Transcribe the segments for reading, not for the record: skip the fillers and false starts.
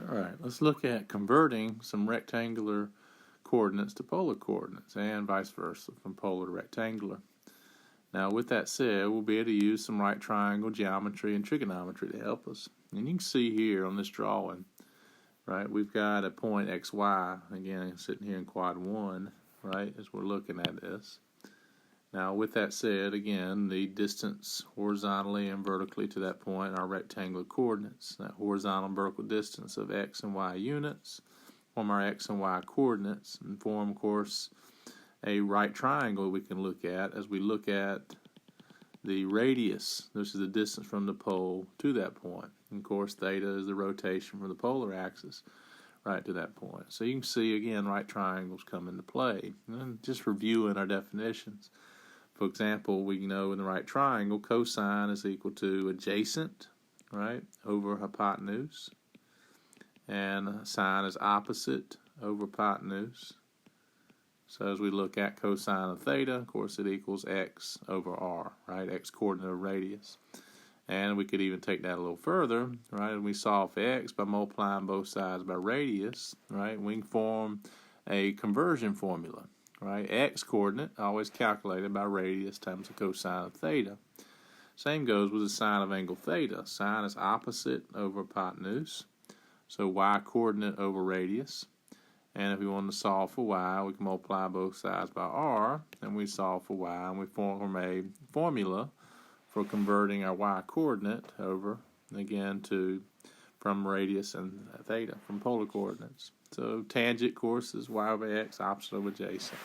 All right, let's look at converting some rectangular coordinates to polar coordinates and vice versa from polar to rectangular. Now, with that said, we'll be able to use some right triangle geometry and trigonometry to help us. And you can see here on this drawing, right, we've got a point xy, again, sitting here in quad 1, right, as we're looking at this. Now, with that said, again, the distance horizontally and vertically to that point are rectangular coordinates. That horizontal and vertical distance of x and y units form our x and y coordinates and form, of course, a right triangle we can look at as we look at the radius. This is the distance from the pole to that point. And of course, theta is the rotation from the polar axis right to that point. So you can see, again, right triangles come into play. And just reviewing our definitions. For example, we know in the right triangle, cosine is equal to adjacent, right, over hypotenuse. And sine is opposite over hypotenuse. So as we look at cosine of theta, of course, it equals x over r, right, x coordinate of radius. And we could even take that a little further, right, and we solve for x by multiplying both sides by radius, right, we can form a conversion formula. Right, x coordinate always calculated by radius times the cosine of theta. Same goes with the sine of angle theta. Sine is opposite over hypotenuse, so y coordinate over radius. And if we want to solve for y, we can multiply both sides by r, and we solve for y, and we form a formula for converting our y coordinate over, again, from radius and theta, from polar coordinates. So tangent, of course, is y over x, opposite over adjacent.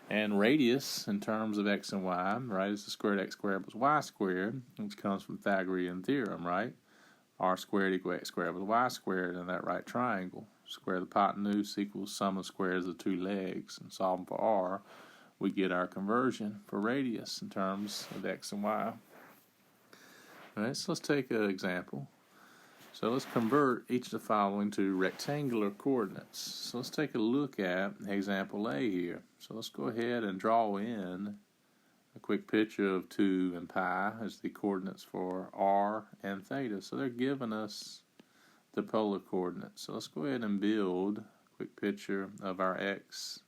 And radius, in terms of x and y, right, is the squared x squared plus y squared, which comes from Pythagorean theorem, right? R squared equals x squared plus y squared in that right triangle. Square of the hypotenuse equals sum of squares of the two legs. And solving for r, we get our conversion for radius in terms of x and y. All right, so let's take an example. So let's convert each of the following to rectangular coordinates. So let's take a look at example A here. So let's go ahead and draw in a quick picture of 2 and pi as the coordinates for r and theta. So they're giving us the polar coordinates. So let's go ahead and build a quick picture of our x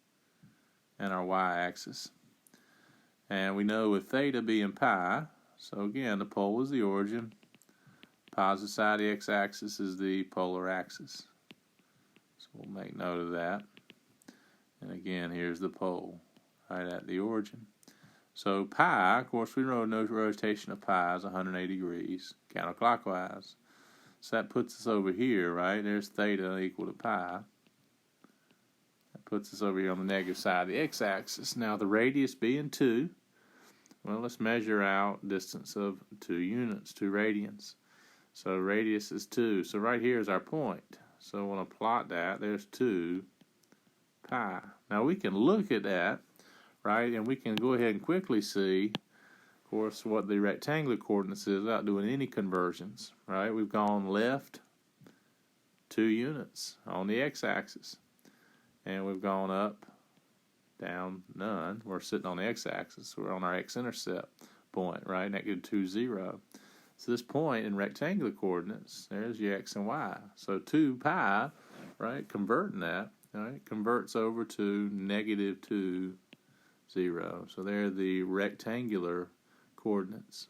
and our y-axis. And we know with theta being pi, so again, the pole is the origin. Positive side of the x-axis is the polar axis. So we'll make note of that. And again, here's the pole, right at the origin. So pi, of course, we know no rotation of pi is 180 degrees counterclockwise. So that puts us over here, right? There's theta equal to pi. That puts us over here on the negative side of the x-axis. Now the radius being 2, well, let's measure out distance of 2 units, 2 radians. So radius is 2. So right here is our point. So I want to plot that. There's 2 pi. Now we can look at that, right, and we can go ahead and quickly see, of course, what the rectangular coordinates is without doing any conversions, right? We've gone left 2 units on the x-axis, and we've gone up, down, none. We're sitting on the x-axis. We're on our x-intercept point, right, negative 2, 0. So this point in rectangular coordinates, there's your x and y. So 2 pi, right, converting that, right, converts over to negative 2, 0. So they're the rectangular coordinates,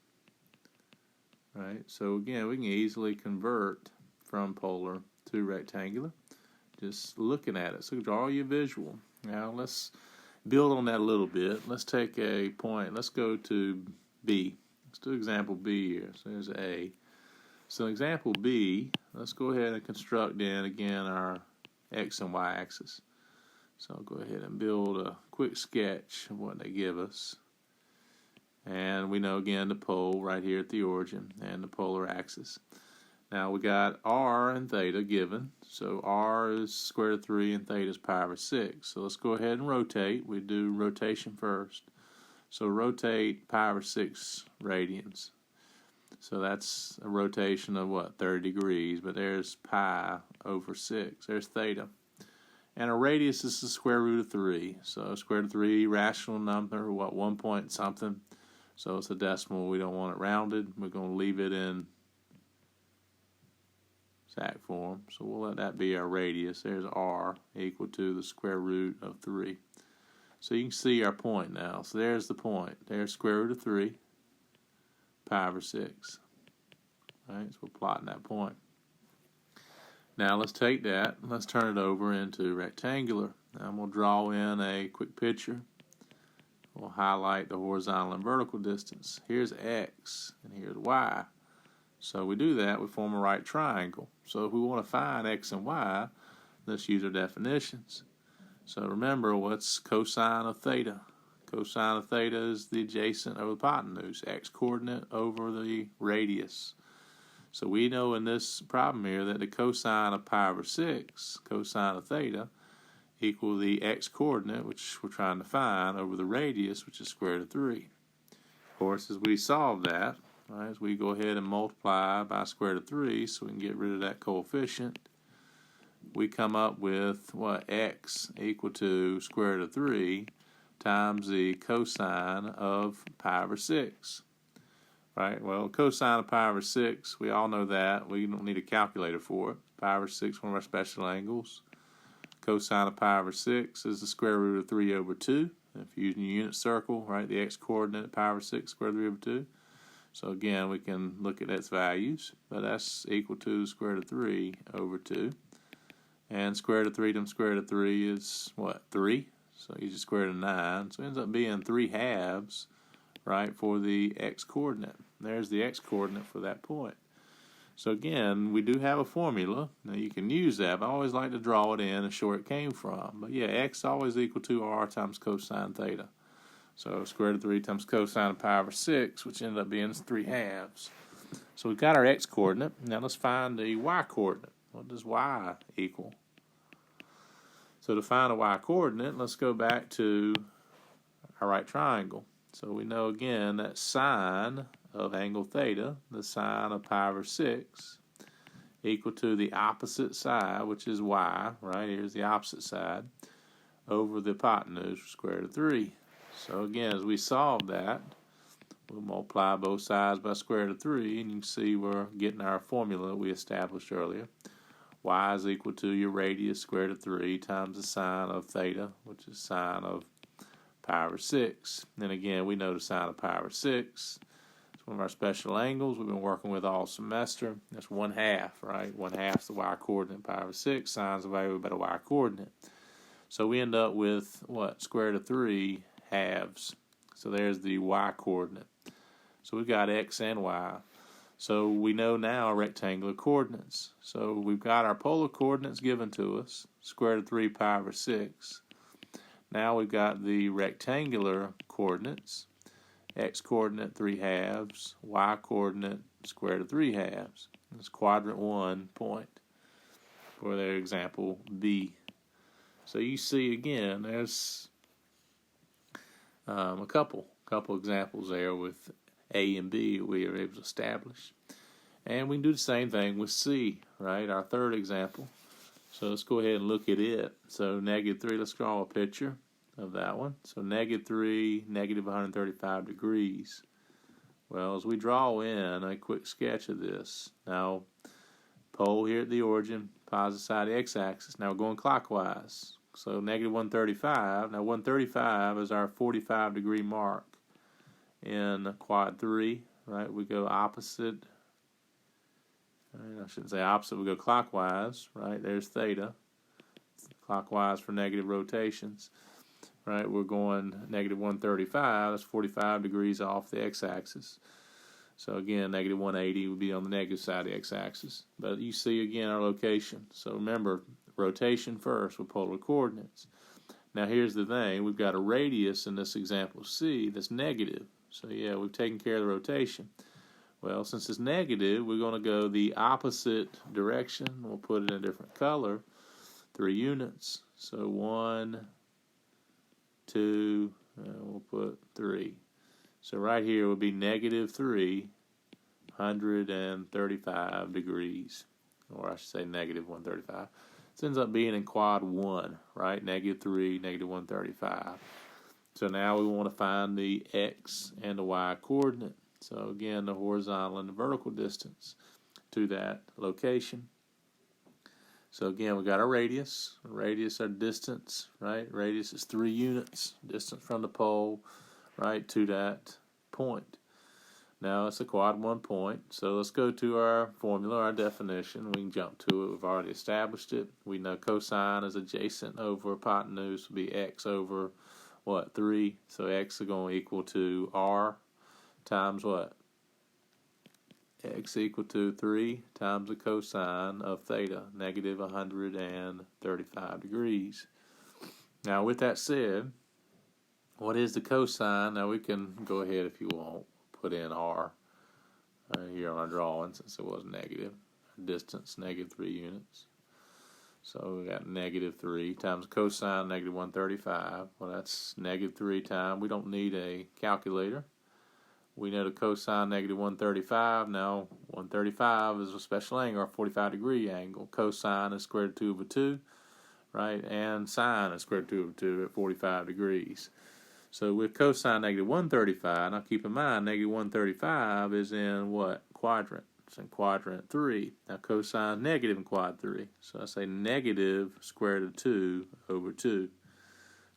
right? So again, we can easily convert from polar to rectangular just looking at it. So draw your visual. Now let's build on that a little bit. Let's take a point. Let's go to B. Let's do example B here. So there's A. So example B, let's go ahead and construct in again our x and y axis. So I'll go ahead and build a quick sketch of what they give us. And we know again the pole right here at the origin and the polar axis. Now we got r and theta given. So r is square root of 3 and theta is pi over 6. So let's go ahead and rotate. We do rotation first. So rotate pi over 6 radians. So that's a rotation of what, 30 degrees, but there's pi over 6. There's theta. And our radius is the square root of 3. So square root of 3, rational number, what, 1 point something. So it's a decimal. We don't want it rounded. We're going to leave it in exact form. So we'll let that be our radius. There's r equal to the square root of 3. So you can see our point now. So there's the point. There's square root of 3, pi over 6. All right, so we're plotting that point. Now let's take that and let's turn it over into rectangular. Now I'm going to draw in a quick picture. We'll highlight the horizontal and vertical distance. Here's x and here's y. So we do that, we form a right triangle. So if we want to find x and y, let's use our definitions. So remember, what's cosine of theta? Cosine of theta is the adjacent over the hypotenuse, x-coordinate over the radius. So we know in this problem here that the cosine of pi over 6, cosine of theta, equal the x-coordinate, which we're trying to find, over the radius, which is square root of 3. Of course, as we solve that, right, as we go ahead and multiply by square root of 3 so we can get rid of that coefficient, we come up with what? X equal to square root of 3 times the cosine of pi over 6. Right? Well, cosine of pi over 6, we all know that. We don't need a calculator for it. Pi over 6, one of our special angles. Cosine of pi over 6 is the square root of 3 over 2. If you're using a unit circle, right, the x-coordinate pi over 6, square root of 3 over 2. So again, we can look at its values, but that's equal to the square root of 3 over 2. And square root of 3 times square root of 3 is what? 3. So you just square root of 9. So it ends up being 3 halves, right, for the x-coordinate. There's the x-coordinate for that point. So again, we do have a formula. Now you can use that, but I always like to draw it in and show where it came from. But yeah, x always equal to r times cosine theta. So square root of 3 times cosine of pi over 6, which ended up being 3 halves. So we've got our x-coordinate. Now let's find the y-coordinate. What does y equal? So to find a y-coordinate, let's go back to our right triangle. So we know again that sine of angle theta, the sine of pi over 6, equal to the opposite side, which is y, right? Here's the opposite side, over the hypotenuse, square root of 3. So again, as we solve that, we'll multiply both sides by square root of 3, and you can see we're getting our formula that we established earlier. Y is equal to your radius, square root of 3, times the sine of theta, which is sine of pi over 6. And again, we know the sine of pi over 6. It's one of our special angles we've been working with all semester. That's 1/2, right? 1/2 is the y-coordinate, pi over 6. Sine's the value about a y-coordinate. So we end up with, what? Square root of 3 halves. So there's the y-coordinate. So we've got x and y. So we know now rectangular coordinates. So we've got our polar coordinates given to us, square root of 3 pi over 6. Now we've got the rectangular coordinates, x-coordinate 3 halves, y-coordinate square root of 3 halves. It's quadrant 1 point for their example B. So you see again, there's a couple examples there with A and B we are able to establish. And we can do the same thing with C, right? Our third example. So let's go ahead and look at it. So -3, let's draw a picture of that one. So -3, -135 degrees. Well, as we draw in a quick sketch of this, now pole here at the origin, positive side of the x-axis. Now we're going clockwise. So -135. Now 135 is our 45 degree mark in quad 3, right? We go opposite. I shouldn't say opposite. We go clockwise, right? There's theta. Clockwise for negative rotations, right? We're going -135. That's 45 degrees off the x-axis. So again, -180 would be on the negative side of the x-axis. But you see again our location. So remember, rotation first with polar coordinates. Now here's the thing. We've got a radius in this example C that's negative. So yeah, we've taken care of the rotation. Well, since it's negative, we're going to go the opposite direction. We'll put it in a different color. 3 units. So 1, 2, we'll put 3. So right here would be -3, 135 degrees. Or I should say -135. This ends up being in quad 1, right? -3, -135. So now we want to find the x and the y coordinate. So again, the horizontal and the vertical distance to that location. So again, we got our radius. Radius, our distance, right? Radius is 3 units. Distance from the pole, right, to that point. Now it's a quad 1 point. So let's go to our formula, our definition. We can jump to it. We've already established it. We know cosine is adjacent over hypotenuse will be x over what? 3. So x is going to equal to r times what? X equal to 3 times the cosine of theta, negative 135 degrees. Now with that said, what is the cosine? Now we can go ahead if you want, put in r here on our drawing since it was negative. Distance, negative 3 units. So we got negative 3 times cosine, negative 135. Well, that's negative 3 times. We don't need a calculator. We know the cosine negative 135. Now, 135 is a special angle, or 45-degree angle. Cosine is square root of 2 over 2, right? And sine is square root of 2 over 2 at 45 degrees. So with cosine negative 135, now keep in mind, negative 135 is in what? Quadrant. It's in quadrant 3. Now cosine negative in quad 3. So I say negative square root of 2 over 2.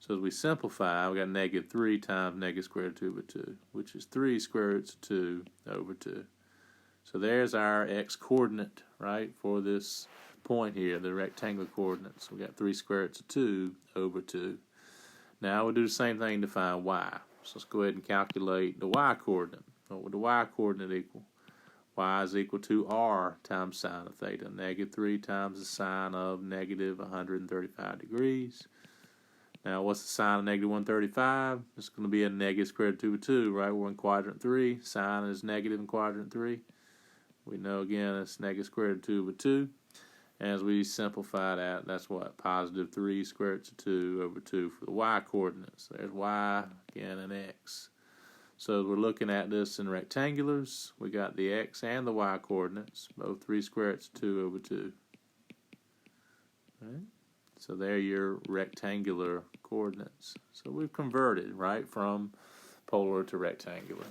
So as we simplify, we got negative 3 times negative square root of 2 over 2, which is 3 square roots of 2 over 2. So there's our x-coordinate, right, for this point here, the rectangular coordinates. We got 3 square roots of 2 over 2. Now we'll do the same thing to find y. So let's go ahead and calculate the y-coordinate. What would the y-coordinate equal? Y is equal to r times sine of theta. Negative 3 times the sine of negative 135 degrees. Now, what's the sine of negative 135? It's going to be a negative square root of 2 over 2, right? We're in quadrant 3. Sine is negative in quadrant 3. We know, again, it's negative square root of 2 over 2. As we simplify that, that's what? Positive 3 square roots of 2 over 2 for the y-coordinates. There's y, again, and x. So as we're looking at this in rectangulars, we got the x and the y-coordinates, both 3 square roots of 2 over 2. All right? So there are your rectangular coordinates. So we've converted, right, from polar to rectangular.